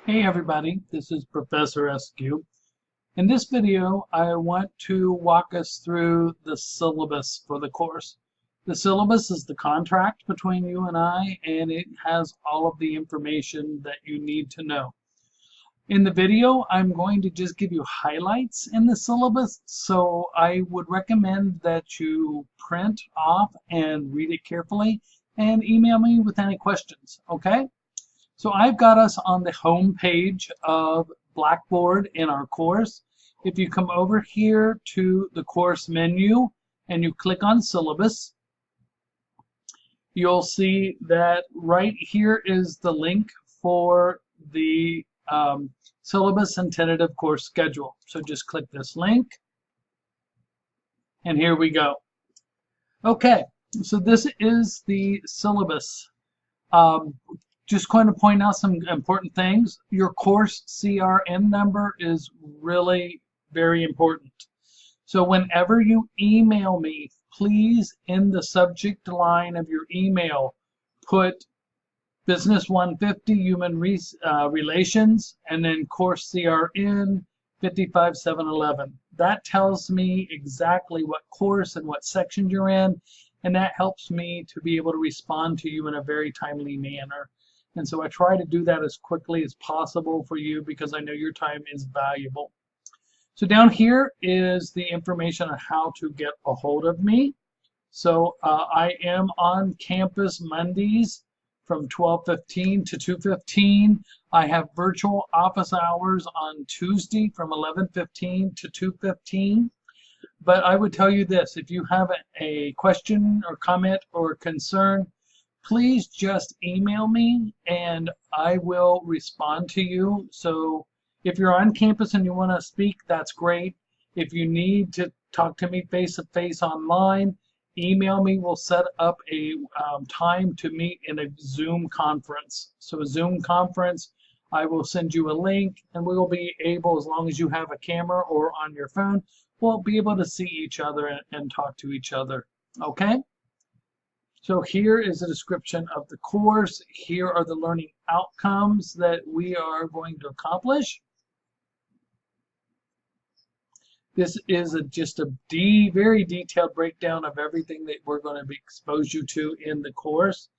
Hey everybody, this is Professor SQ. In this video, I want to walk us through the syllabus for the course. The syllabus is the contract between you and I, and it has all of the information that you need to know. In the video, I'm going to just give you highlights in the syllabus, so I would recommend that you print off and read it carefully and email me with any questions, okay? So I've got us on the home page of Blackboard in our course. If you come over here to the course menu and you click on syllabus, you'll see that right here is the link for the syllabus and tentative course schedule. So just click this link and here we go. Okay, so this is the syllabus. Just going to point out some important things. Your course CRN number is really very important. So whenever you email me, please in the subject line of your email put Business 150 Human Relations and then course CRN 55711. That tells me exactly what course and what section you're in, and that helps me to be able to respond to you in a very timely manner. And so I try to do that as quickly as possible for you because I know your time is valuable. So down here is the information on how to get a hold of me. So I am on campus Mondays from 12:15 to 2:15. I have virtual office hours on Tuesday from 11:15 to 2:15. But I would tell you this, if you have a question or comment or concern, please just email me and I will respond to you. So if you're on campus and you want to speak, that's great. If you need to talk to me face to face online, email me. We'll set up a time to meet in a Zoom conference. So a Zoom conference, I will send you a link and we will be able, as long as you have a camera or on your phone, we'll be able to see each other and talk to each other. Okay? So here is a description of the course. Here are the learning outcomes that we are going to accomplish. This is just a very detailed breakdown of everything that we're going to expose you to in the course.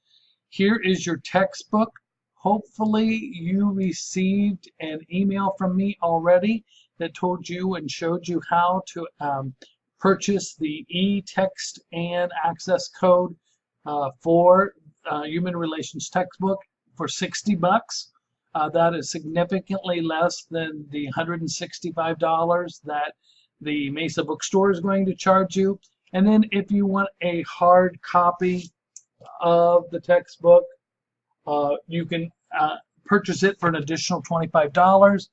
Here is your textbook. Hopefully you received an email from me already that told you and showed you how to purchase the e-text and access code for Human Relations textbook for $60. That is significantly less than the $165 that the Mesa bookstore is going to charge you. And then if you want a hard copy of the textbook, you can purchase it for an additional $25.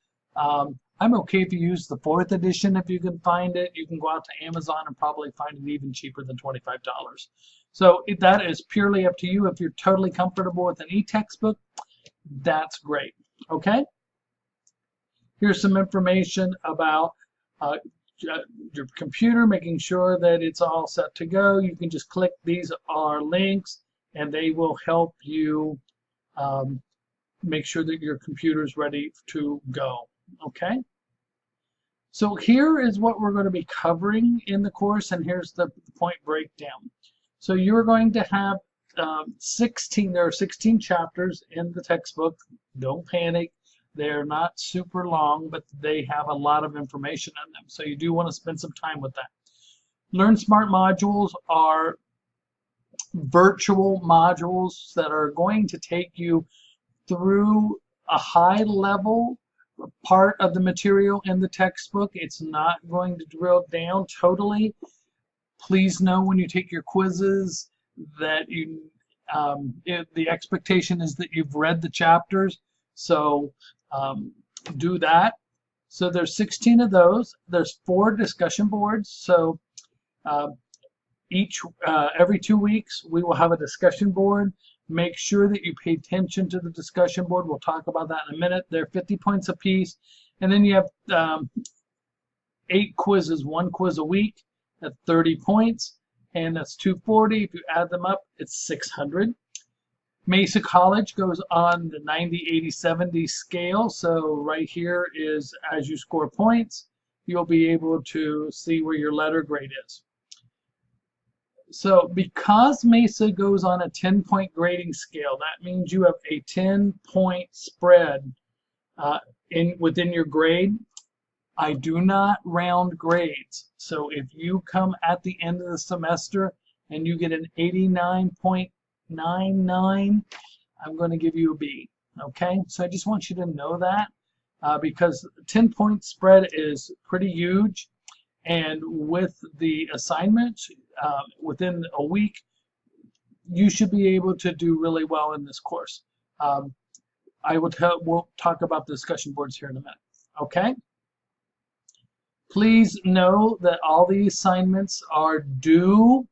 I'm okay if you use the 4th edition if you can find it. You can go out to Amazon and probably find it even cheaper than $25. So that is purely up to you. If you're totally comfortable with an e-textbook, that's great. Okay? Here's some information about your computer, making sure that it's all set to go. You can just click these are links and they will help you make sure that your computer is ready to go. Okay? So here is what we're going to be covering in the course, and here's the point breakdown. So you're going to have there are 16 chapters in the textbook. Don't panic. They're not super long, but they have a lot of information in them. So you do want to spend some time with that. Learn Smart modules are virtual modules that are going to take you through a high level part of the material in the textbook. It's not going to drill down totally. Please know when you take your quizzes that the expectation is that you've read the chapters. So do that. So there's 16 of those. There's 4 discussion boards. So every 2 weeks we will have a discussion board. Make sure that you pay attention to the discussion board. We'll talk about that in a minute. They're 50 points apiece. And then you have 8 quizzes, 1 quiz a week at 30 points. And that's 240. If you add them up, it's 600. Mesa College goes on the 90, 80, 70 scale. So right here is as you score points, you'll be able to see where your letter grade is. So because Mesa goes on a 10-point grading scale, that means you have a 10-point spread within your grade. I do not round grades. So if you come at the end of the semester and you get an 89.99, I'm going to give you a B. Okay, so I just want you to know that because 10-point spread is pretty huge. And with the assignments within a week, you should be able to do really well in this course. We'll talk about the discussion boards here in a minute. Okay. Please know that all the assignments are due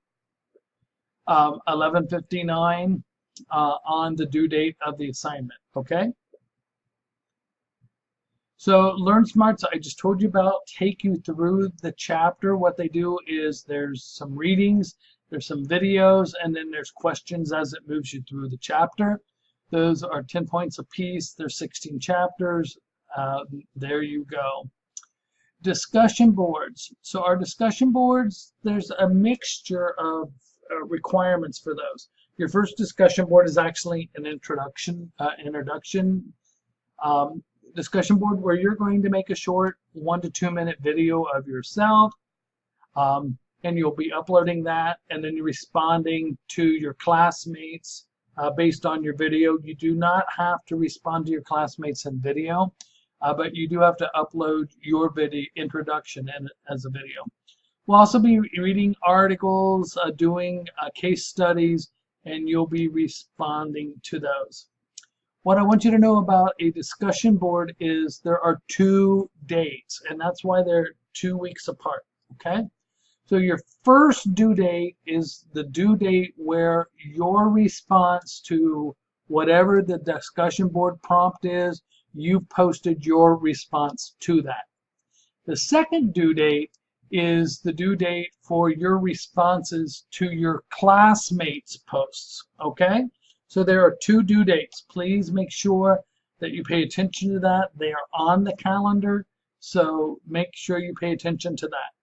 11:59 on the due date of the assignment. Okay. So Learn Smarts, I just told you about, take you through the chapter. What they do is there's some readings, there's some videos, and then there's questions as it moves you through the chapter. Those are 10 points apiece. There's 16 chapters. There you go. Discussion boards. So our discussion boards, there's a mixture of requirements for those. Your first discussion board is actually an introduction discussion board where you're going to make a short 1 to 2 minute video of yourself, and you'll be uploading that, and then you're responding to your classmates based on your video. You do not have to respond to your classmates in video, but you do have to upload your video introduction as a video. We'll also be reading articles, doing case studies, and you'll be responding to those. What I want you to know about a discussion board is there are 2 dates, and that's why they're 2 weeks apart, okay? So your first due date is the due date where your response to whatever the discussion board prompt is, you've posted your response to that. The second due date is the due date for your responses to your classmates' posts, okay? So there are 2 due dates. Please make sure that you pay attention to that. They are on the calendar, so make sure you pay attention to that.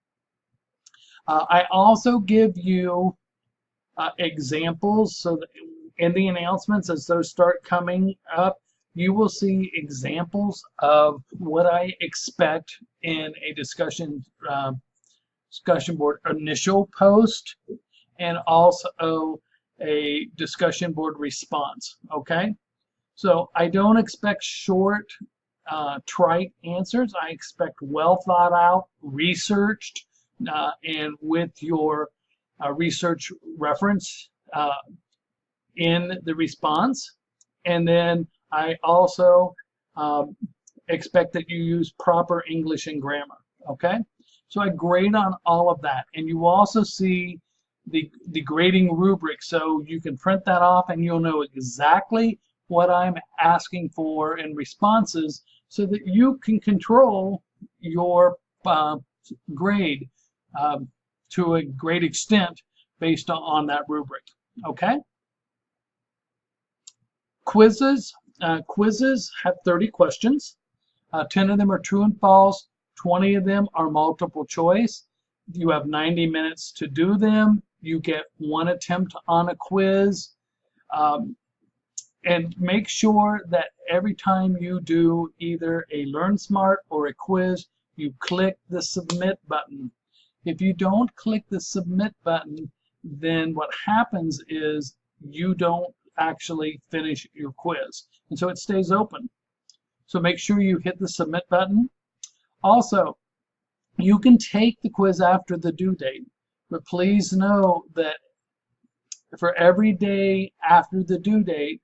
I also give you examples, so that in the announcements as those start coming up, you will see examples of what I expect in a discussion board initial post, and also a discussion board response. Okay, so I don't expect short trite answers. I expect well thought out, researched, and with your research reference in the response. And then I also expect that you use proper English and grammar. Okay, so I grade on all of that, and you also see the grading rubric, so you can print that off and you'll know exactly what I'm asking for in responses, so that you can control your grade to a great extent based on that rubric. Okay. Quizzes. Quizzes have 30 questions. 10 of them are true and false. 20 of them are multiple choice. You have 90 minutes to do them. You get 1 attempt on a quiz. And make sure that every time you do either a Learn Smart or a quiz, you click the submit button. If you don't click the submit button, then what happens is you don't actually finish your quiz, and so it stays open. So make sure you hit the submit button. Also, you can take the quiz after the due date, but please know that for every day after the due date,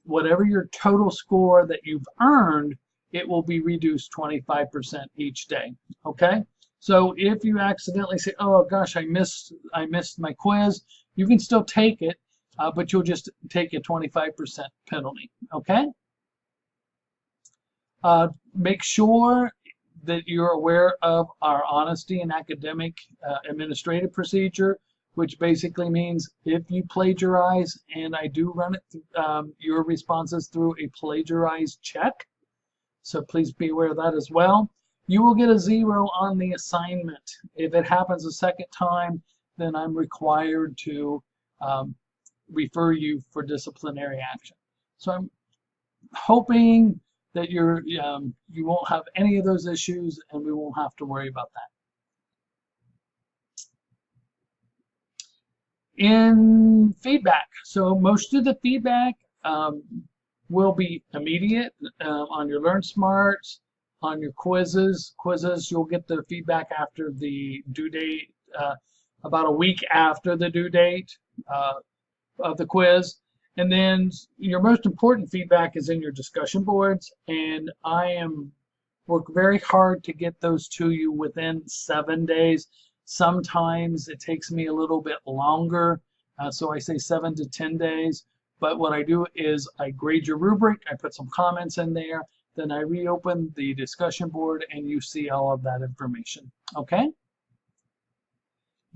whatever your total score that you've earned, it will be reduced 25% each day. Okay, so if you accidentally say, oh gosh, I missed my quiz, you can still take it, but you'll just take a 25% penalty. Okay, make sure that you're aware of our honesty and academic administrative procedure. which basically means if you plagiarize, and I do run it your responses through a plagiarized check, so please be aware of that as well, you will get a 0 on the assignment. If it happens a second time, then I'm required to refer you for disciplinary action. So I'm hoping that you won't have any of those issues and we won't have to worry about that. In feedback, so most of the feedback will be immediate on your Learn Smarts, on your quizzes. You'll get the feedback after the due date, about a week after the due date of the quiz. And then your most important feedback is in your discussion boards, and I work very hard to get those to you within 7 days. Sometimes it takes me a little bit longer, so I say 7 to 10 days. But what I do is I grade your rubric, I put some comments in there, then I reopen the discussion board and you see all of that information. Okay?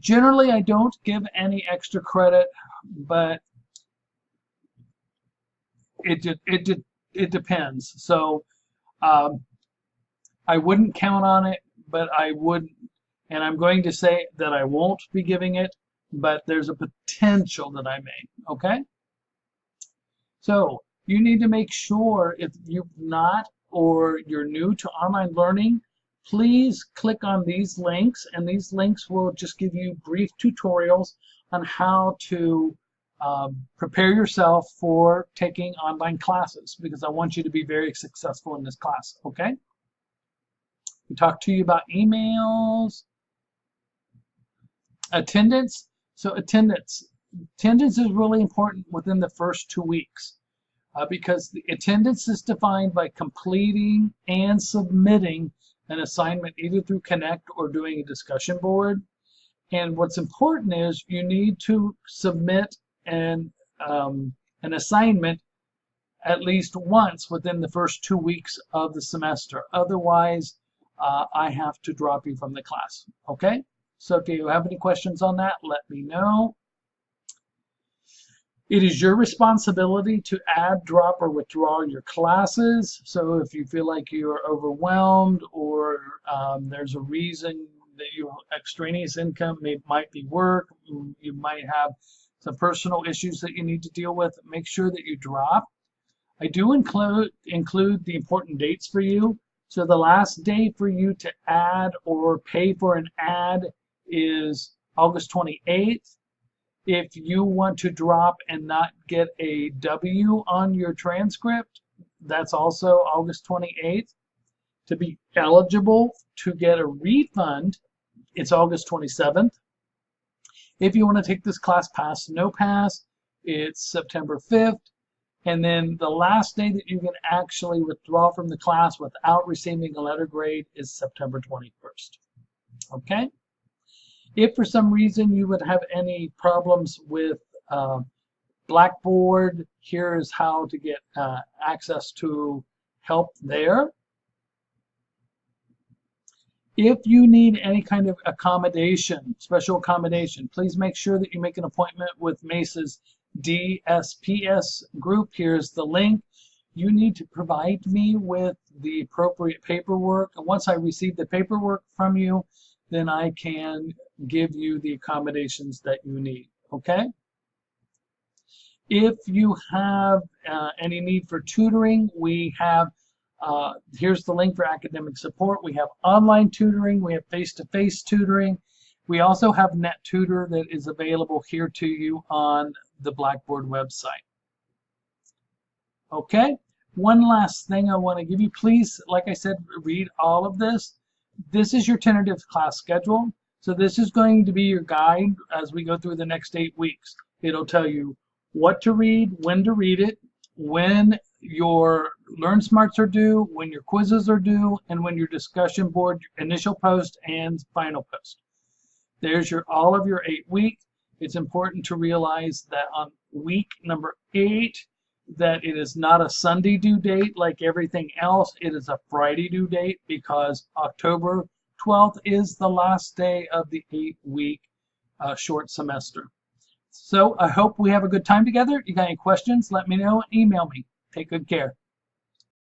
Generally, I don't give any extra credit, but it depends. So I wouldn't count on it, but I would, and I'm going to say that I won't be giving it, but there's a potential that I may. Okay? So you need to make sure, if you've not or you're new to online learning, please click on these links, and these links will just give you brief tutorials on how to prepare yourself for taking online classes, because I want you to be very successful in this class. Okay? We talked to you about emails, attendance. So attendance is really important within the first 2 weeks because the attendance is defined by completing and submitting an assignment either through Connect or doing a discussion board. And what's important is you need to submit an assignment at least once within the first 2 weeks of the semester. Otherwise, I have to drop you from the class. Okay? So if you have any questions on that, let me know. It is your responsibility to add, drop, or withdraw your classes. So if you feel like you are overwhelmed or there's a reason that your extraneous income might be work, you might have some personal issues that you need to deal with, make sure that you drop. I do include the important dates for you. So the last day for you to add or pay for an ad is August 28th. If you want to drop and not get a W on your transcript, that's also August 28th. To be eligible to get a refund, it's August 27th. If you want to take this class pass, no pass, it's September 5th. And then the last day that you can actually withdraw from the class without receiving a letter grade is September 21st. Okay? If for some reason you would have any problems with Blackboard, here's how to get access to help there. If you need any kind of accommodation, special accommodation, please make sure that you make an appointment with Mace's DSPS group. Here's the link. You need to provide me with the appropriate paperwork. And once I receive the paperwork from you, then I can give you the accommodations that you need. Okay? If you have any need for tutoring, we have, here's the link for academic support. We have online tutoring, we have face-to-face tutoring. We also have NetTutor that is available here to you on the Blackboard website. Okay? One last thing I want to give you. Please, like I said, read all of this. This is your tentative class schedule. So this is going to be your guide as we go through the next 8 weeks. It'll tell you what to read, when to read it, when your Learn Smarts are due, when your quizzes are due, and when your discussion board, initial post and final post. There's all of your 8 week. It's important to realize that on week number 8, that it is not a Sunday due date like everything else. It is a Friday due date because October 12th is the last day of the 8-week short semester. So I hope we have a good time together. You got any questions, let me know. Email me. Take good care.